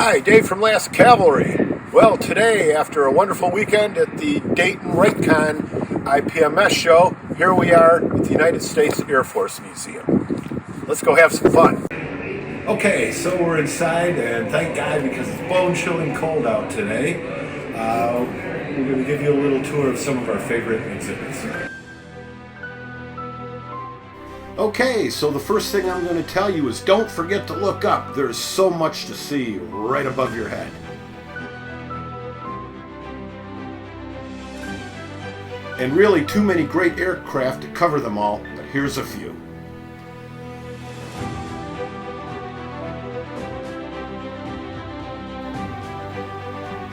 Hi, Dave from Last Cavalry. Well, today, after a wonderful weekend at the Dayton Wrightcon IMPS show, here we are at the United States Air Force Museum. Let's go have some fun. Okay, so we're inside, and thank God because it's bone-chilling cold out today. We're going to give you a little tour of some of our favorite exhibits. Okay, so the first thing I'm going to tell you is don't forget to look up. There's so much to see right above your head. And really too many great aircraft to cover them all, but here's a few.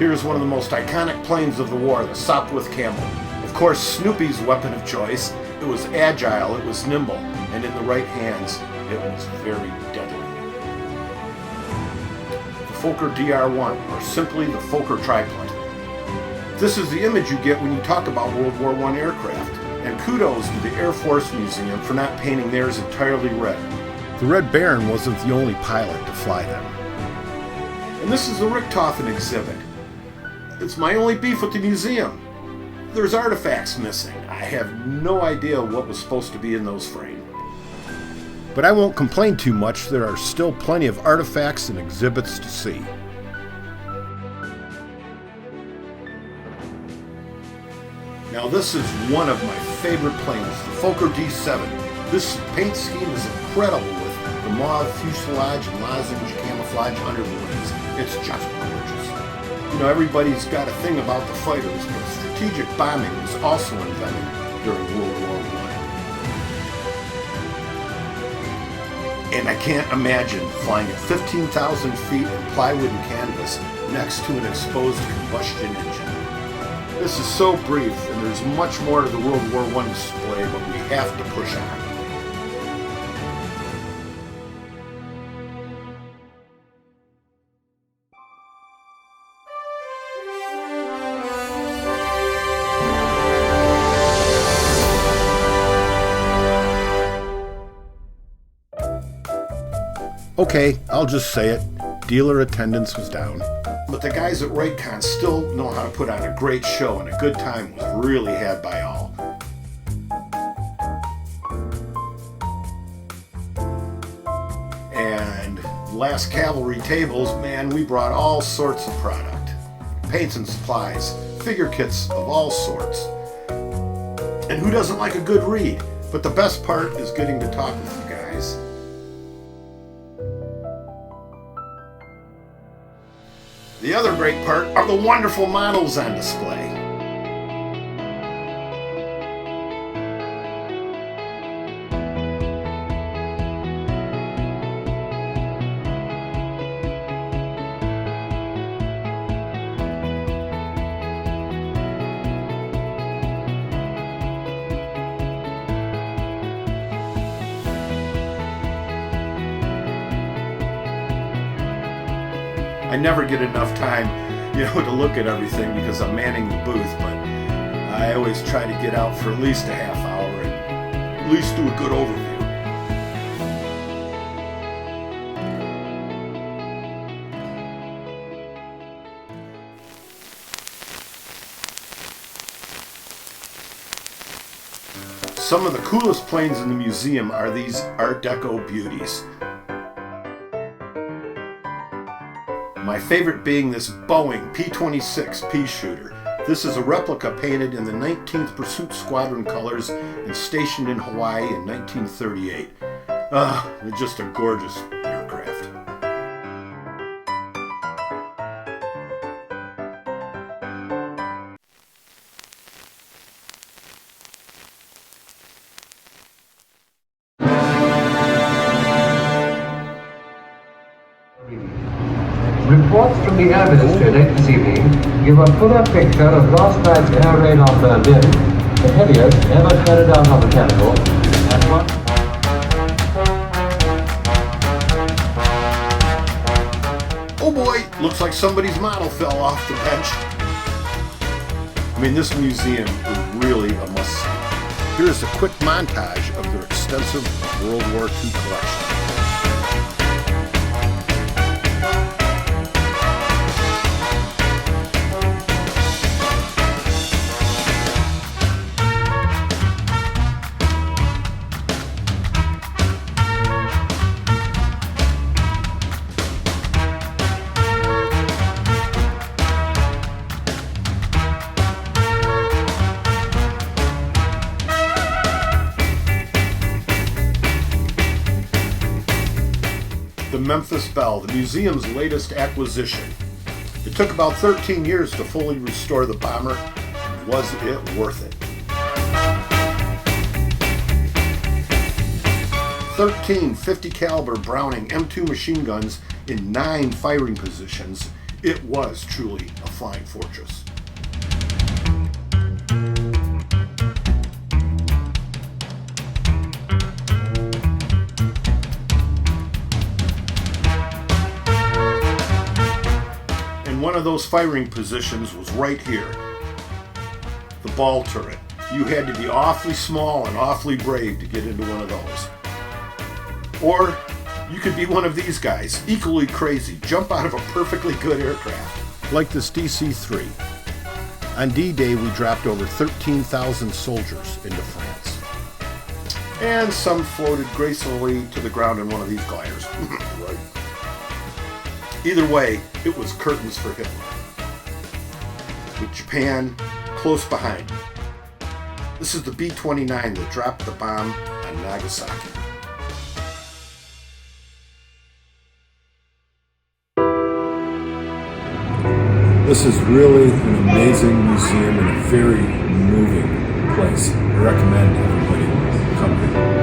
Here's one of the most iconic planes of the war, the Sopwith Camel. Of course, Snoopy's weapon of choice. It was agile, it was nimble, and in the right hands, it was very deadly. The Fokker DR-1, or simply the Fokker triplet. This is the image you get when you talk about World War I aircraft, and kudos to the Air Force Museum for not painting theirs entirely red. The Red Baron wasn't the only pilot to fly them. And this is the Richthofen exhibit. It's my only beef with the museum. There's artifacts missing. I have no idea what was supposed to be in those frames. But I won't complain too much. There are still plenty of artifacts and exhibits to see. Now this is one of my favorite planes, the Fokker D7. This paint scheme is incredible with the mauve fuselage and lozenge camouflage under the wings. It's just gorgeous. You know, everybody's got a thing about the fighters, but strategic bombing was also invented during World War I. And I can't imagine flying at 15,000 feet in plywood and canvas next to an exposed combustion engine. This is so brief, and there's much more to the World War I display, but we have to push on. Okay, I'll just say it, dealer attendance was down. But the guys at Wrightcon still know how to put on a great show, and a good time was really had by all. And Last Cavalry tables, man, we brought all sorts of product. Paints and supplies, figure kits of all sorts. And who doesn't like a good read? But the best part is getting to talk with you guys. The other great part are the wonderful models on display. I never get enough time, to look at everything because I'm manning the booth, but I always try to get out for at least a half hour and at least do a good overview. Some of the coolest planes in the museum are these Art Deco beauties. My favorite being this Boeing P-26 pea shooter. This is a replica painted in the 19th Pursuit Squadron colors and stationed in Hawaii in 1938. It's just a gorgeous aircraft. Reports from the Air Ministry late this evening give a fuller picture of last night's air raid on Berlin, the heaviest ever carried out on the capital, and one. Oh boy, looks like somebody's model fell off the bench. I mean, this museum is really a must-see. Here's a quick montage of their extensive World War II collection. the Memphis Belle, the museum's latest acquisition. It took about 13 years to fully restore the bomber. Was it worth it? 13 50 caliber Browning M2 machine guns in 9 firing positions. It was truly a flying fortress. And one of those firing positions was right here, the ball turret. You had to be awfully small and awfully brave to get into one of those. Or you could be one of these guys, equally crazy, jump out of a perfectly good aircraft. Like this DC-3. On D-Day, we dropped over 13,000 soldiers into France. And some floated gracefully to the ground in one of these gliders. Right. Either way, it was curtains for Hitler, with Japan close behind. This is the B-29 that dropped the bomb on Nagasaki. This is really an amazing museum and a very moving place. I recommend everybody come here.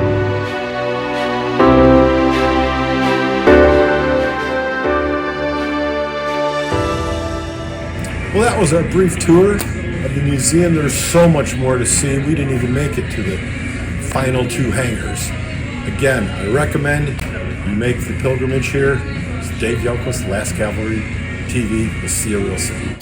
Well, that was our brief tour of the museum. There's so much more to see. We didn't even make it to the final 2 hangars. Again, I recommend you make the pilgrimage here. It's Dave Yoko's Last Cavalry TV. We'll see you real soon.